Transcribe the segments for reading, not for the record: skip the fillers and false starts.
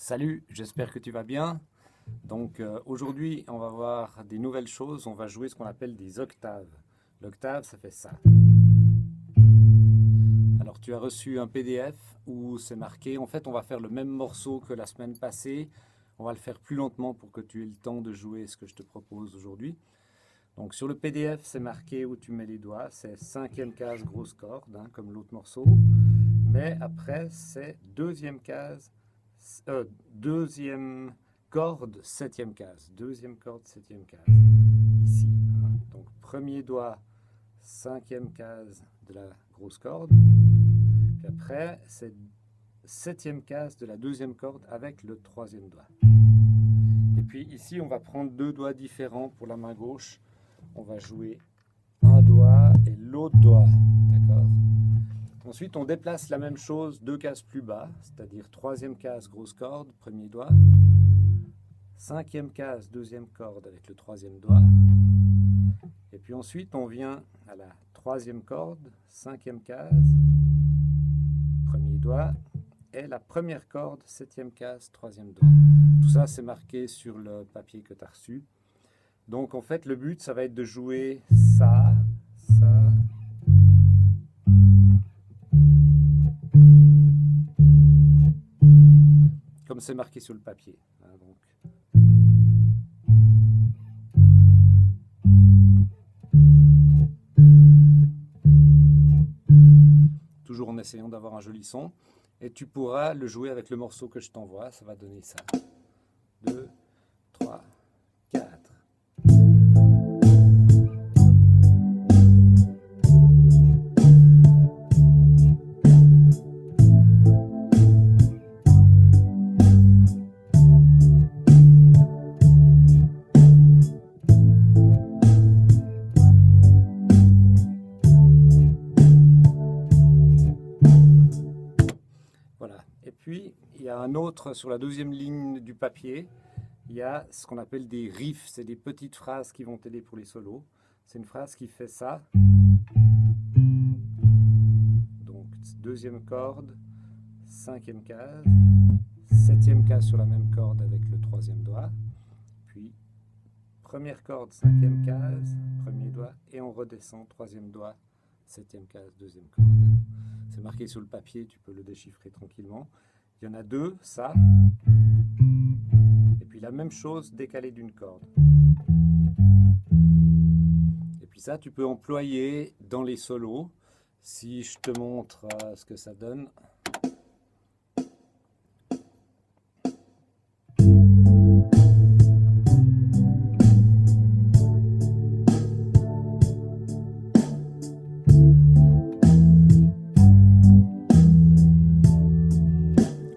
Salut, j'espère que tu vas bien. Donc aujourd'hui, on va voir des nouvelles choses. On va jouer ce qu'on appelle des octaves. L'octave, ça fait ça. Alors tu as reçu un PDF où c'est marqué. En fait, on va faire le même morceau que la semaine passée. On va le faire plus lentement pour que tu aies le temps de jouer ce que je te propose aujourd'hui. Donc sur le PDF, c'est marqué où tu mets les doigts. C'est cinquième case, grosse corde, hein, comme l'autre morceau. Mais après, c'est deuxième case, deuxième corde, septième case. Deuxième corde, septième case. Ici. Hein. Donc premier doigt, cinquième case de la grosse corde. Puis après, c'est septième case de la deuxième corde avec le troisième doigt. Et puis ici, on va prendre deux doigts différents pour la main gauche. On va jouer un doigt et l'autre doigt. D'accord? Ensuite, on déplace la même chose deux cases plus bas, c'est-à-dire troisième case, grosse corde, premier doigt. Cinquième case, deuxième corde avec le troisième doigt. Et puis ensuite, on vient à la troisième corde, cinquième case, premier doigt. Et la première corde, septième case, troisième doigt. Tout ça, c'est marqué sur le papier que tu as reçu. Donc en fait, le but, ça va être de jouer ça, ça, comme c'est marqué sur le papier. Hein, donc. Toujours en essayant d'avoir un joli son. Et tu pourras le jouer avec le morceau que je t'envoie. Ça va donner ça. 2, 3, 4. Voilà. Et puis, il y a un autre sur la deuxième ligne du papier. Il y a ce qu'on appelle des riffs. C'est des petites phrases qui vont t'aider pour les solos. C'est une phrase qui fait ça. Donc, deuxième corde, cinquième case, septième case sur la même corde avec le troisième doigt. Puis, première corde, cinquième case, premier doigt. Et on redescend, troisième doigt, septième case, deuxième corde. C'est marqué sur le papier, tu peux le déchiffrer tranquillement. Il y en a deux, ça. Et puis la même chose décalée d'une corde. Et puis ça, tu peux employer dans les solos. Si je te montre ce que ça donne.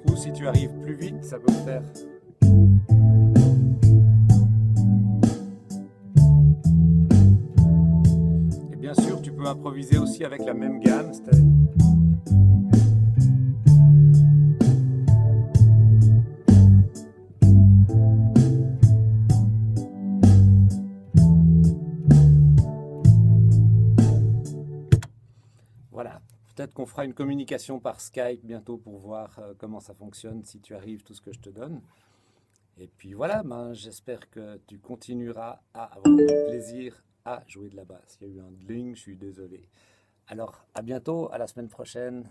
Ou si tu arrives plus vite, ça peut faire. Et bien sûr, tu peux improviser aussi avec la même gamme. Voilà, peut-être qu'on fera une communication par Skype bientôt pour voir comment ça fonctionne, si tu arrives tout ce que je te donne. Et puis voilà, ben, j'espère que tu continueras à avoir du plaisir à jouer de la basse. Il y a eu un dling, je suis désolé. Alors, à bientôt, à la semaine prochaine.